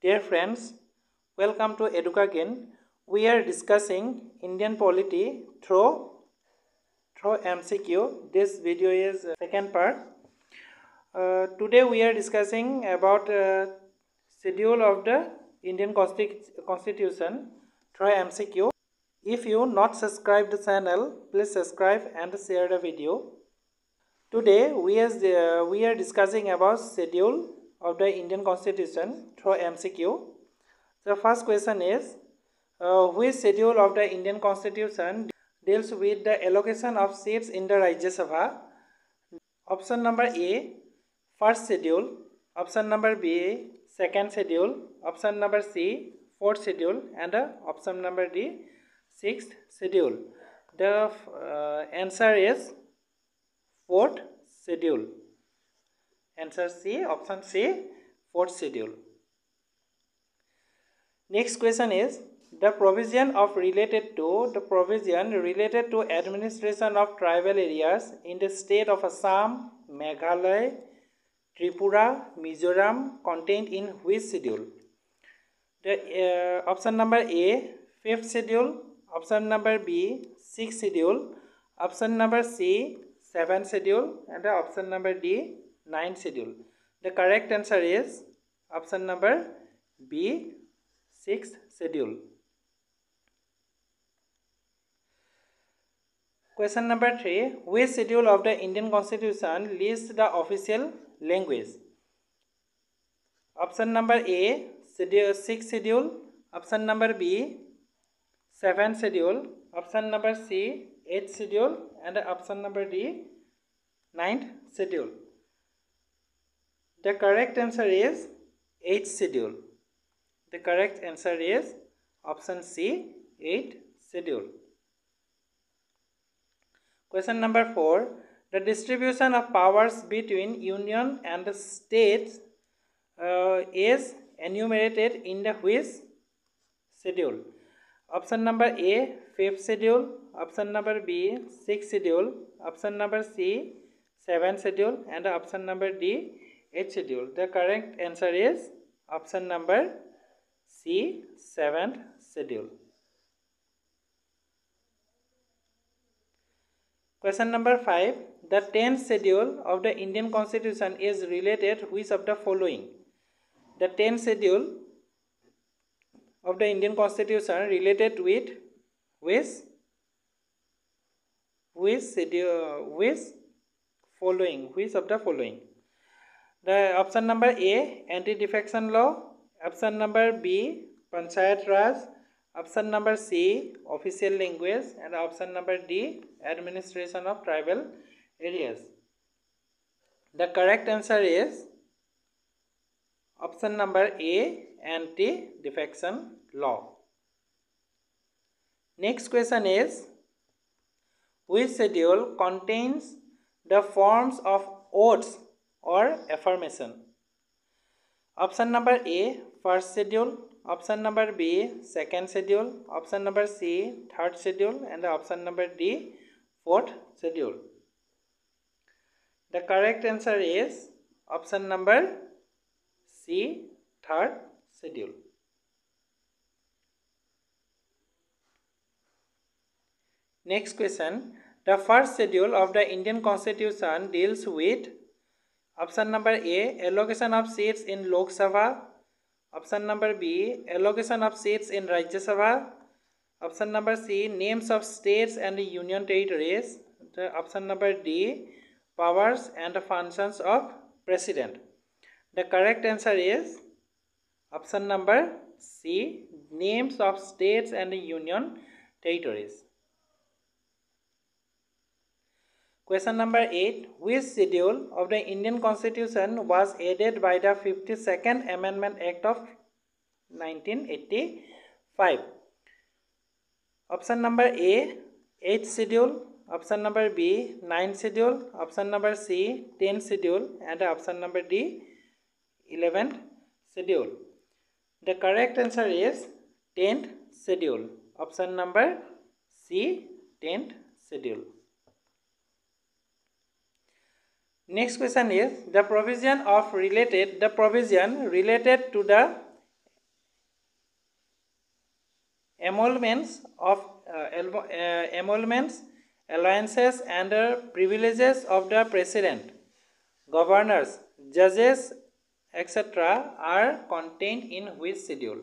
Dear friends, welcome to EducaGain. We are discussing Indian polity through MCQ. This video is second part. Today we are discussing about schedule of the Indian Constitution through MCQ. If you not subscribe the channel, please subscribe and share the video. Today we are discussing about schedule of the Indian Constitution through MCQ. The first question is, which schedule of the Indian Constitution deals with the allocation of seats in the Rajya Sabha? Option number A, first schedule. Option number B, second schedule. Option number C, fourth schedule. And option number D, sixth schedule. The answer is fourth schedule. Answer C, option C, fourth schedule. Next question is, the provision related to administration of tribal areas in the state of Assam, Meghalaya, Tripura, Mizoram contained in which schedule? The option number A, fifth schedule. Option number B, sixth schedule. Option number C, seventh schedule. And the option number D, ninth schedule. The correct answer is option number B, sixth schedule. Question number 3. Which schedule of the Indian Constitution lists the official language? Option number A, sixth schedule. Option number B, seventh schedule. Option number C, eighth schedule. And option number D, ninth schedule. The correct answer is eighth schedule. The correct answer is option C, 8th schedule. Question number 4. The distribution of powers between union and the states is enumerated in the which schedule? Option number A, 5th schedule. Option number B, 6th schedule. Option number C, 7th schedule. And option number D, 8th schedule. The correct answer is option number C, 7th schedule. Question number 5. The 10th schedule of the Indian Constitution is related which of the following? The 10th schedule of the Indian Constitution related with which of the following? The option number A, anti-defection law. Option number B, Panchayat Raj. Option number C, official language. And option number D, administration of tribal areas. The correct answer is option number A, anti-defection law. Next question is, which schedule contains the forms of oaths or affirmation? Option number A, first schedule. Option number B, second schedule. Option number C, third schedule. And option number D, fourth schedule. The correct answer is option number C, third schedule. Next question. The first schedule of the Indian Constitution deals with option number A, allocation of seats in Lok Sabha. Option number B, allocation of seats in Rajya Sabha. Option number C, names of states and union territories. The option number D, powers and functions of president. The correct answer is option number C, names of states and union territories. Question number 8. Which schedule of the Indian Constitution was added by the 52nd Amendment Act of 1985? Option number A, 8th schedule. Option number B, 9th schedule. Option number C, 10th schedule. And option number D, 11th schedule. The correct answer is 10th schedule. Option number C, 10th schedule. Next question is, the provision related to the emoluments of emoluments, alliances, and privileges of the president, governors, judges, etc. are contained in which schedule?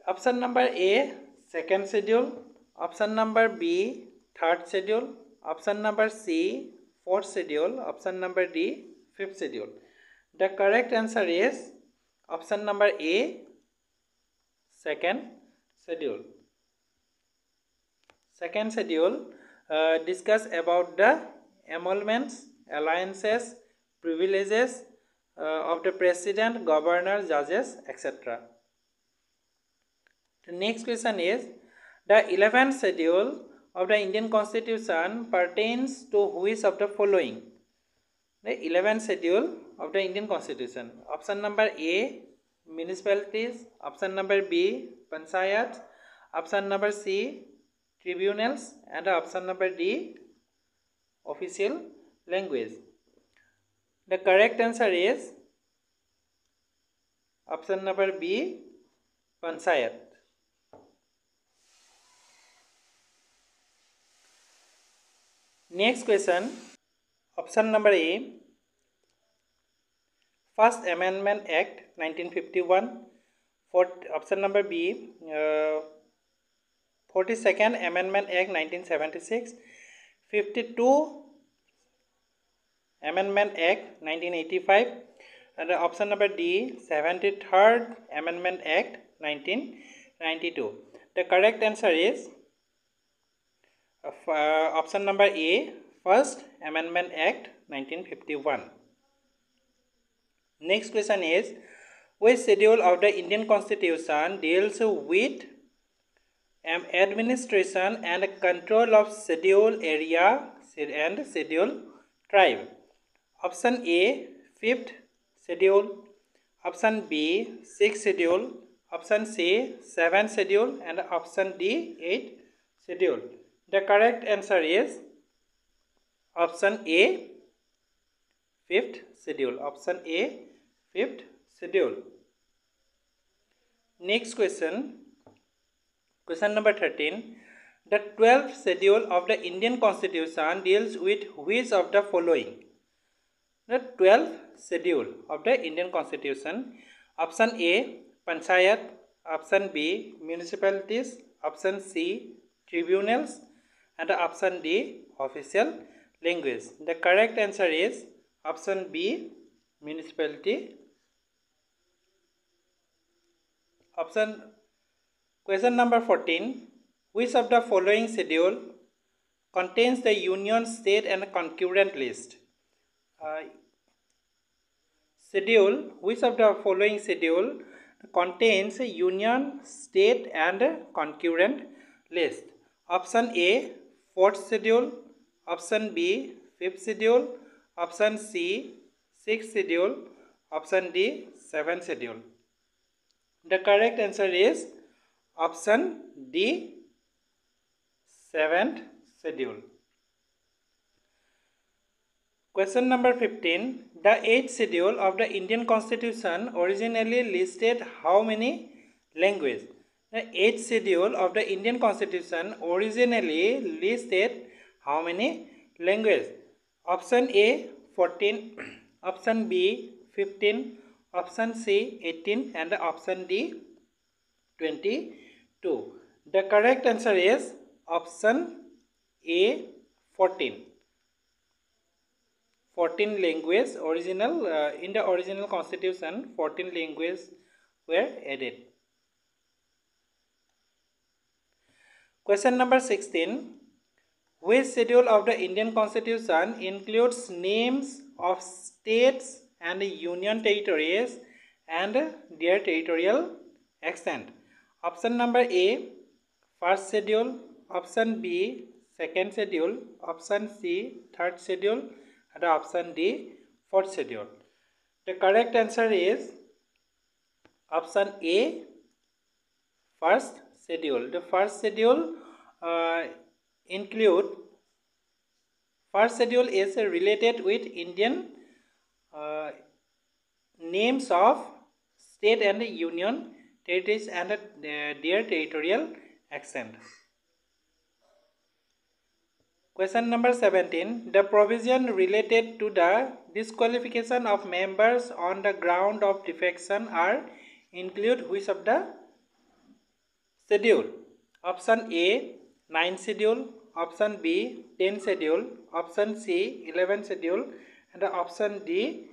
Option number A, second schedule. Option number B, third schedule. Option number C, fourth schedule. Option number D, fifth schedule. The correct answer is option number A, second schedule. Second schedule discuss about the emoluments, alliances, privileges of the president, governor, judges, etc. The next question is, the 11th schedule of the Indian Constitution pertains to which of the following? The 11th schedule of the Indian Constitution. Option number A, municipalities. Option number B, panchayats. Option number C, tribunals. And option number D, official language. The correct answer is option number B, panchayat. Next question, option number A, First Amendment Act 1951. Option number B, 42nd Amendment Act 1976, 52 Amendment Act 1985, and option number D, 73rd Amendment Act 1992. The correct answer is option number A, First Amendment Act 1951. Next question is, which schedule of the Indian Constitution deals with administration and control of scheduled area and scheduled tribe? Option A, 5th schedule. Option B, 6th schedule. Option C, 7th schedule. And option D, 8th schedule. The correct answer is option A, 5th schedule. Option A, 5th schedule. Next question, question number 13. The 12th schedule of the Indian Constitution deals with which of the following? The 12th schedule of the Indian Constitution. Option A, panchayat. Option B, municipalities. Option C, tribunals. And option D, official language. The correct answer is option B, municipality. Question number 14. Which of the following schedule contains the union, state and concurrent list? Which of the following schedule contains union, state and concurrent list? Option A, 4th schedule. Option B, 5th schedule. Option C, 6th schedule. Option D, 7th schedule. The correct answer is option D, 7th schedule. Question number 15. The 8th schedule of the Indian Constitution originally listed how many languages? The 8th schedule of the Indian Constitution originally listed how many languages? Option A, 14. Option B, 15. Option C, 18. And option D, 22. The correct answer is option A, 14. 14 languages original in the original constitution. 14 languages were added. Question number 16. Which schedule of the Indian Constitution includes names of states and union territories and their territorial extent? Option number A, first schedule. Option B, second schedule. Option C, third schedule. And option D, fourth schedule. The correct answer is option A, first schedule. The first schedule first schedule is related with Indian names of state and union territories and their territorial extent. Question number 17. The provision related to the disqualification of members on the ground of defection are include which of the schedule? Option A 9 schedule, option B 10 schedule, option C 11 schedule, and option D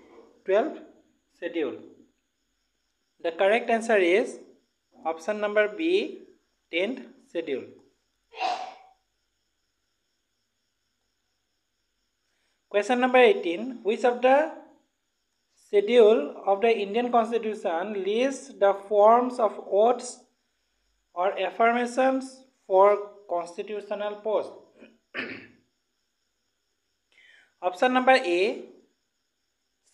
12 schedule. The correct answer is option number B 10th schedule. Question number 18. Which of the schedule of the Indian Constitution lists the forms of oaths or affirmations for constitutional posts? Option number A,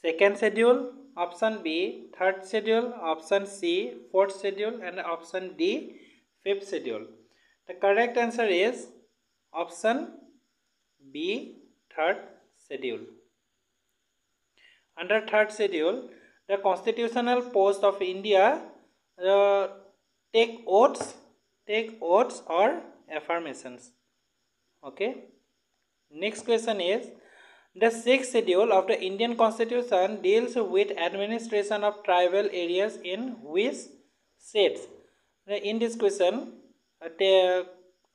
second schedule, option B, third schedule, option C, fourth schedule, and option D, fifth schedule. The correct answer is option B, third schedule. Under third schedule, the constitutional post of India take oaths or affirmations. Okay. Next question is, the sixth schedule of the Indian Constitution deals with administration of tribal areas in which states? In this question,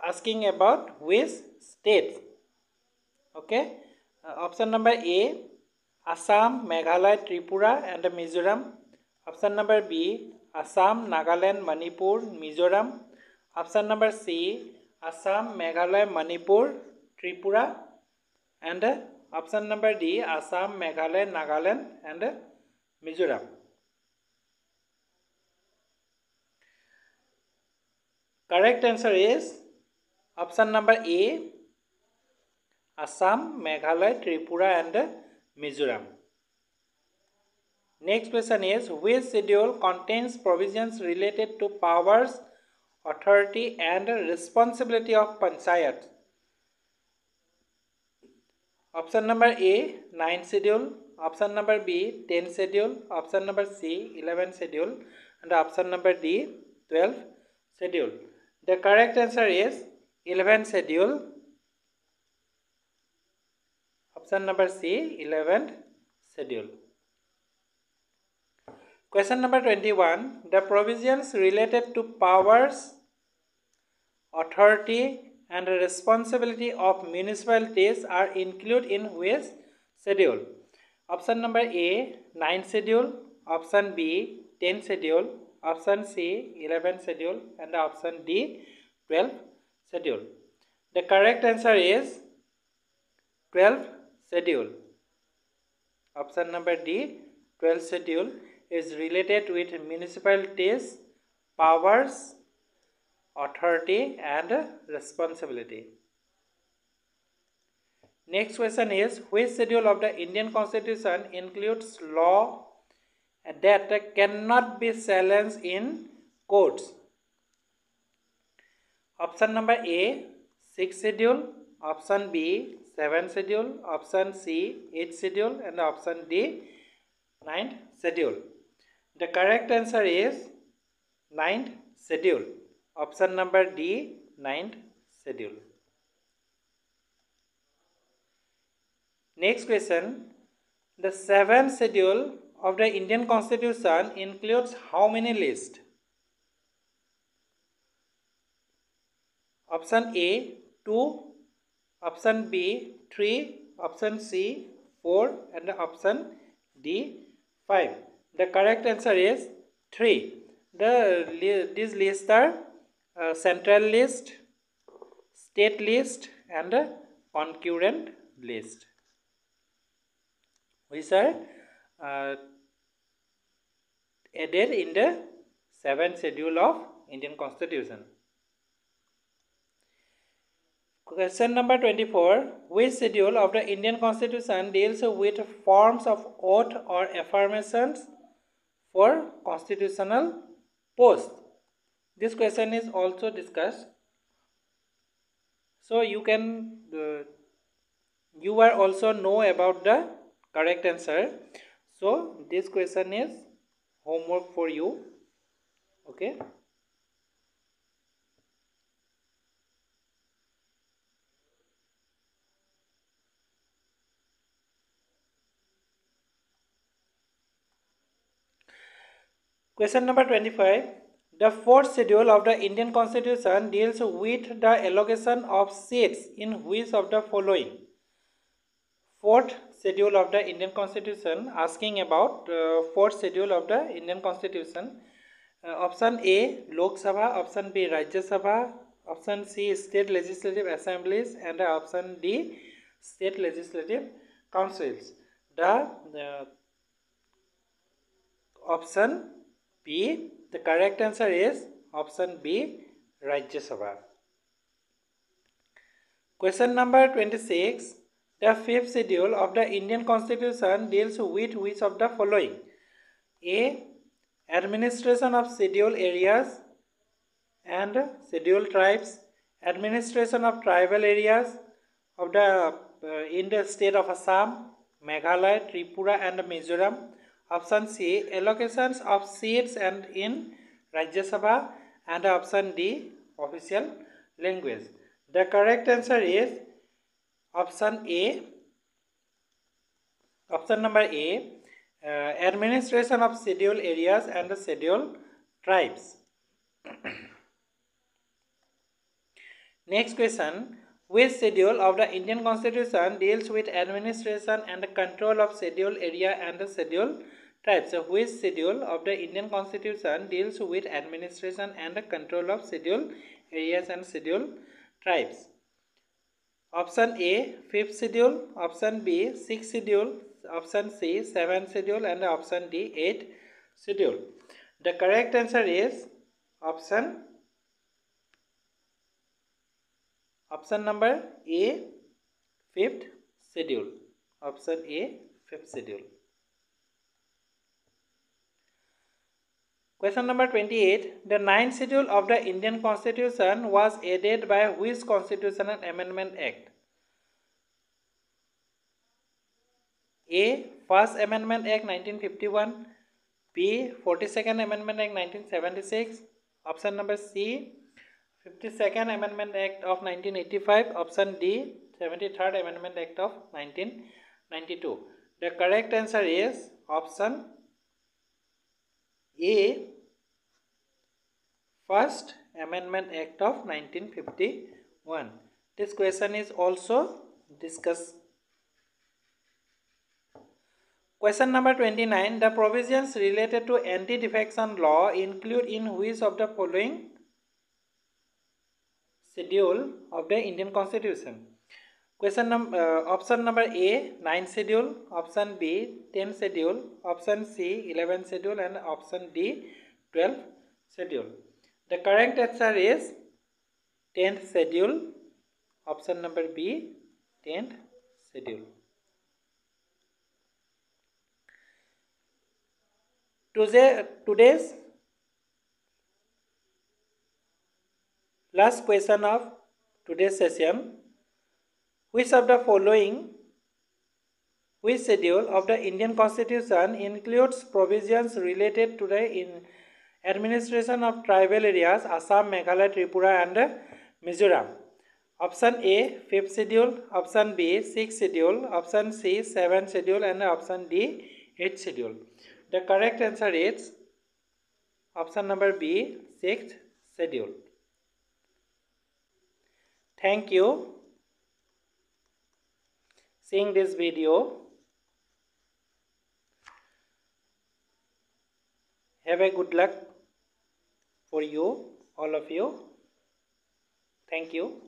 asking about which states. Okay. Option number A, Assam, Meghalaya, Tripura and Mizoram. Option number B, Assam, Nagaland, Manipur, Mizoram. Option number C, Assam, Meghalaya, Manipur, Tripura. And option number D, Assam, Meghalaya, Nagaland and Mizoram. Correct answer is option number A, Assam, Meghalaya, Tripura and Mizoram. Next question is, which schedule contains provisions related to powers, authority and responsibility of panchayat? Option number A, 9 schedule, option number B, 10 schedule, option number C, 11 schedule, and option number D, 12 schedule. The correct answer is 11 schedule. Option number C, 11th schedule. Question number 21. The provisions related to powers, authority and responsibility of municipalities are included in which schedule? Option number A, 9 schedule, option B, 10 schedule, option C, 11 schedule, and option D, 12 schedule. The correct answer is 12 schedule. Option number D, 12 schedule is related with municipalities, powers, authority and responsibility. Next question is, which schedule of the Indian Constitution includes law that cannot be challenged in courts? Option number A, 6th schedule, option B, 7th schedule, option C, 8th schedule, and option D, 9th schedule. The correct answer is 9th schedule. Option number D, 9th schedule. Next question. The 7th schedule of the Indian Constitution includes how many lists? Option A, 2, option B, 3, option C, 4, and option D, 5. The correct answer is 3. These lists are central list, state list and concurrent list, which are added in the 7th schedule of Indian Constitution. Question number 24. Which schedule of the Indian Constitution deals with forms of oath or affirmations for constitutional posts? This question is also discussed. So you are also know about the correct answer. So this question is homework for you. Okay. Question number 25. The fourth schedule of the Indian Constitution deals with the allocation of seats in which of the following? Fourth schedule of the Indian Constitution, asking about fourth schedule of the Indian Constitution. Option A, Lok Sabha, option B, Rajya Sabha, option C, State Legislative Assemblies, and option D, State Legislative Councils. The option B, the correct answer is option B, Rajya Sabha. Question number 26. The fifth schedule of the Indian Constitution deals with which of the following? A. Administration of scheduled areas and scheduled tribes, administration of tribal areas of the in the state of Assam, Meghalaya, Tripura, and Mizoram. Option C, allocations of seats and in Rajya Sabha, and option D, official language. The correct answer is option A. Option number A, administration of scheduled areas and the scheduled tribes. Next question. Which schedule of the Indian Constitution deals with administration and control of scheduled area and the scheduled tribes? So, which schedule of the Indian Constitution deals with administration and the control of scheduled areas and scheduled tribes? Option A, 5th schedule, option B, 6th schedule, option C, 7th schedule, and option D, 8th schedule. The correct answer is option number A, 5th schedule. Option A, 5th schedule. Question number 28. The 9th schedule of the Indian Constitution was added by which Constitutional Amendment Act? A. First Amendment Act 1951. B. 42nd Amendment Act 1976. Option number C, 52nd Amendment Act of 1985. Option D, 73rd Amendment Act of 1992. The correct answer is option A, First Amendment Act of 1951. This question is also discussed. Question number 29. The provisions related to anti-defection law include in which of the following schedule of the Indian Constitution? Option number A, 9th schedule, option B, 10th schedule, option C, 11th schedule, and option D, 12th schedule. The correct answer is 10th schedule. Option number B, 10th schedule. Today's last question of today's session. Which of the following, which schedule of the Indian Constitution includes provisions related to the administration of tribal areas Assam, Meghalaya, Tripura, and Mizoram? Option A, 5th schedule, option B, 6th schedule, option C, 7th schedule, and option D, 8th schedule. The correct answer is option number B, 6th schedule. Thank you seeing this video. Have a good luck for you, all of you. Thank you.